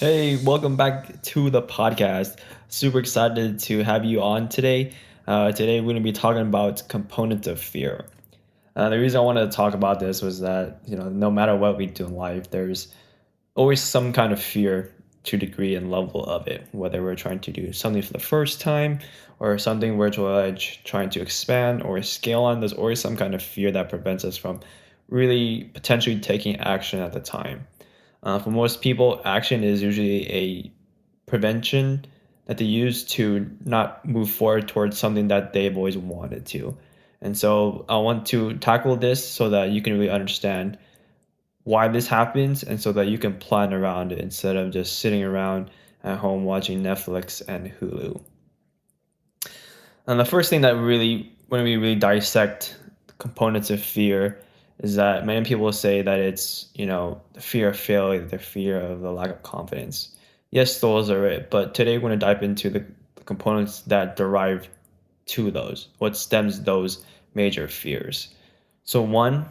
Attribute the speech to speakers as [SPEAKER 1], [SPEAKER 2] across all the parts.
[SPEAKER 1] Hey, welcome back to the podcast. Super excited to have you on today. Today, we're going to be talking about components of fear. The reason I wanted to talk about this was that, no matter what we do in life, there's always some kind of fear to degree and level of it, whether we're trying to do something for the first time or something trying to expand or scale on. There's always some kind of fear that prevents us from really potentially taking action at the time. For most people, action is usually a prevention that they use to not move forward towards something that they've always wanted to. And so I want to tackle this so that you can really understand why this happens and so that you can plan around it instead of just sitting around at home watching Netflix and Hulu. And the first thing that really, when we really dissect the components of fear, is that many people say that it's, the fear of failure, the fear of the lack of confidence. Yes, those are it. But today we're going to dive into the components that derive to those, what stems those major fears. So one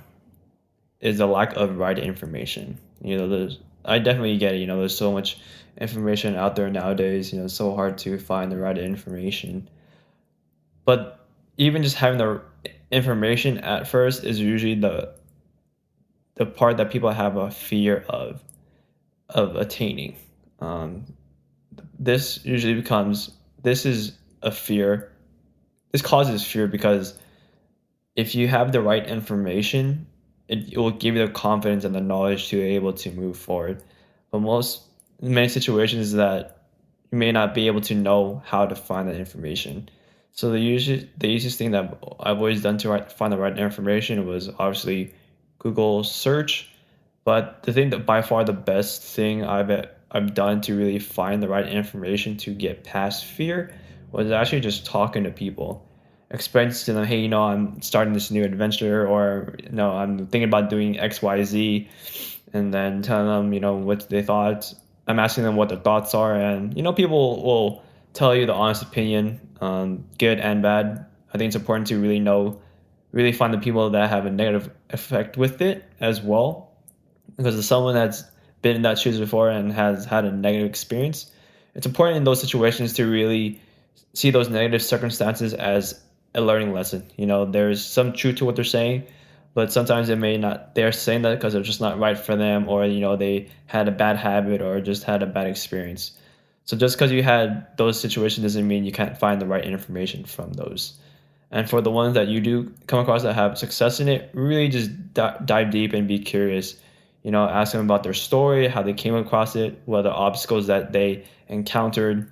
[SPEAKER 1] is the lack of right information. I definitely get it. There's so much information out there nowadays. It's so hard to find the right information. But even just having the information at first is usually the part that people have a fear of attaining. Um, this usually becomes this is a fear. This causes fear because if you have the right information, it will give you the confidence and the knowledge to be able to move forward. But many situations that you may not be able to know how to find that information. So the easiest thing that I've always done to find the right information was obviously Google search. But the thing that by far the best thing I've done to really find the right information to get past fear was actually just talking to people, explaining to them, hey, I'm starting this new adventure, or I'm thinking about doing X, Y, Z, and then telling them, what they thought. I'm asking them what their thoughts are, and people will tell you the honest opinion, good and bad. I think it's important to really find the people that have a negative effect with it as well, because as someone that's been in that shoes before and has had a negative experience, it's important in those situations to really see those negative circumstances as a learning lesson. There's some truth to what they're saying, but sometimes it may not. They're saying that because it's just not right for them, or they had a bad habit or just had a bad experience. So just because you had those situations doesn't mean you can't find the right information from those. And for the ones that you do come across that have success in it, really just dive deep and be curious. Ask them about their story, how they came across it, what are the obstacles that they encountered.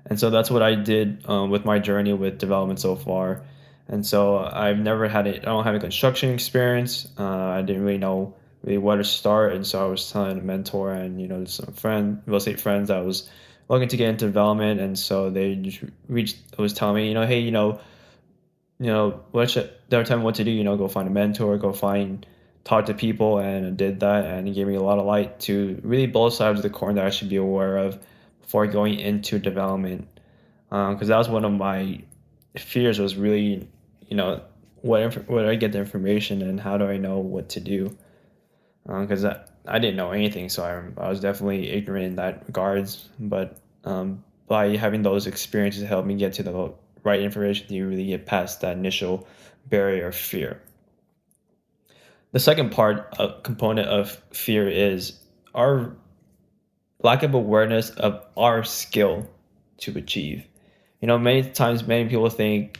[SPEAKER 1] And so that's what I did with my journey with development so far. And so I don't have a construction experience. I didn't really know really where to start. And so I was telling a mentor and, some real estate friends that was looking to get into development. And so they just was telling me, hey, they were telling me what to do, go find a mentor, talk to people. And I did that. And it gave me a lot of light to really both sides of the coin that I should be aware of before going into development. Because that was one of my fears, was really, where do I get the information and how do I know what to do? Because I didn't know anything, so I was definitely ignorant in that regards. But by having those experiences helped me get to the right information to really get past that initial barrier of fear. The second component of fear is our lack of awareness of our skill to achieve. Many times, many people think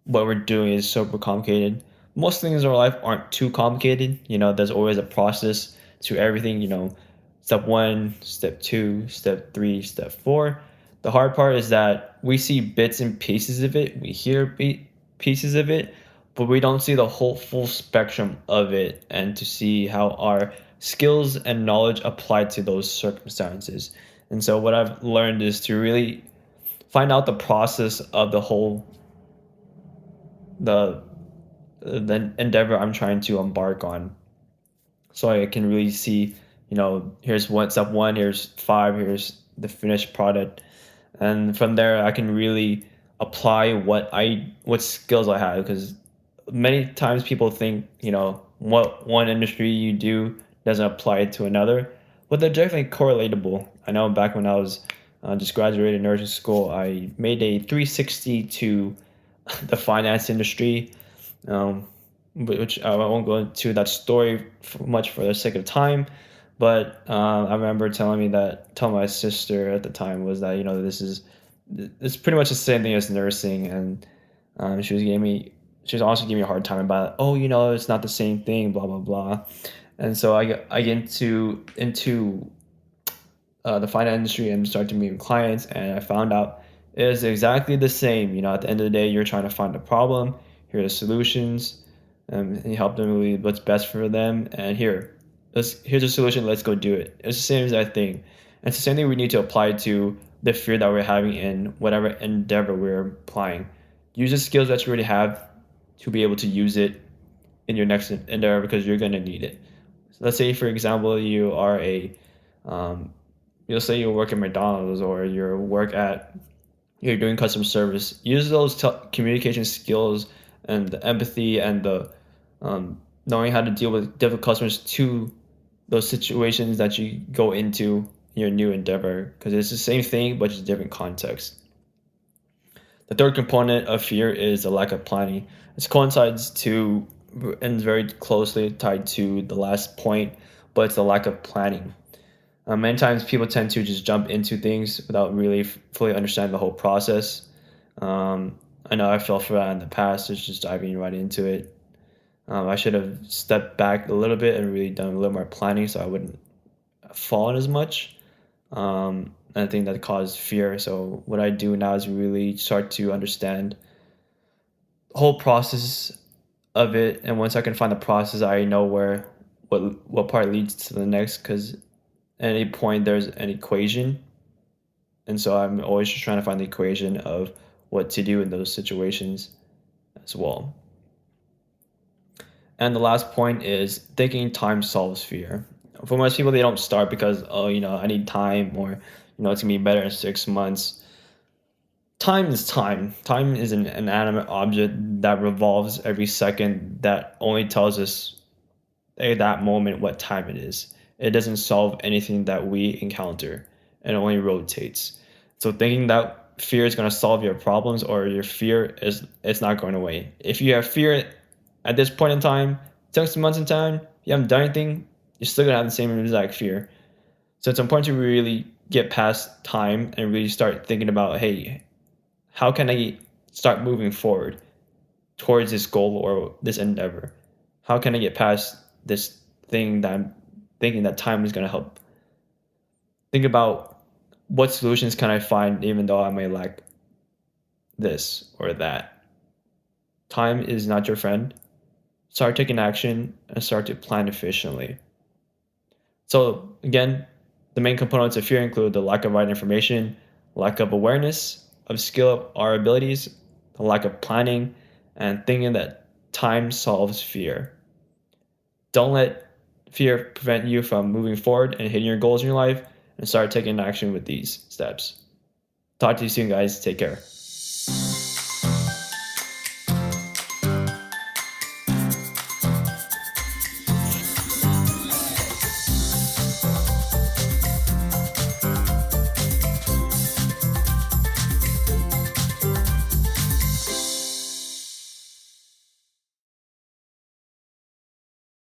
[SPEAKER 1] what we're doing is super complicated. Most things in our life aren't too complicated. There's always a process to everything. Step one, step two, step three, step four. The hard part is that we see bits and pieces of it. We hear pieces of it, but we don't see the whole full spectrum of it and to see how our skills and knowledge apply to those circumstances. And so what I've learned is to really find out the process of the the endeavor I'm trying to embark on, so I can really see, here's step one, here's five, here's the finished product, and from there I can really apply what skills I have. Because many times people think, what one industry you do doesn't apply to another. but they're definitely correlatable. I know back when I was just graduated nursing school, I made a 360 to the finance industry, um, which I won't go into that story much for the sake of time. But I remember telling my sister at the time was that it's pretty much the same thing as nursing, and she was also giving me a hard time about it. Oh, it's not the same thing, blah blah blah. And so I get into the finance industry and started meeting clients, and I found out it is exactly the same. At the end of the day, you're trying to find a problem. Here are the solutions, and you help them really what's best for them. And here's a solution. Let's go do it. It's the same exact thing. And it's the same thing we need to apply to the fear that we're having in whatever endeavor we're applying. Use the skills that you already have to be able to use it in your next endeavor because you're going to need it. So let's say, for example, you'll say you work at McDonald's or you're doing customer service. Use those communication skills and the empathy and the knowing how to deal with different customers to those situations that you go into in your new endeavor, because it's the same thing but just different context. The third component of fear is the lack of planning. This coincides to and is very closely tied to the last point, but it's the lack of planning. Many times people tend to just jump into things without really fully understanding the whole process. I know I fell for that in the past, just diving right into it. I should have stepped back a little bit and really done a little more planning so I wouldn't fall in as much. I think that caused fear. So what I do now is really start to understand the whole process of it, and once I can find the process, I know what part leads to the next, because at any point there's an equation, and so I'm always just trying to find the equation of what to do in those situations as well. And the last point is thinking time solves fear. For most people, they don't start because, I need time, or it's gonna be better in 6 months. Time is time. Time is an inanimate object that revolves every second, that only tells us at that moment what time it is. It doesn't solve anything that we encounter. It only rotates. So thinking that fear is going to solve your problems, or your fear it's not going away. If you have fear at this point in time, 6 months in time, you haven't done anything, you're still going to have the same exact fear. So it's important to really get past time and really start thinking about, hey, how can I start moving forward towards this goal or this endeavor? How can I get past this thing that I'm thinking that time is going to help? Think about what solutions can I find even though I may lack this or that. Time is not your friend. Start taking action and start to plan efficiently. So again, the main components of fear include the lack of right information, lack of awareness of skill of our abilities, the lack of planning, and thinking that time solves fear. Don't let fear prevent you from moving forward and hitting your goals in your life, and start taking action with these steps. Talk to you soon, guys. Take care.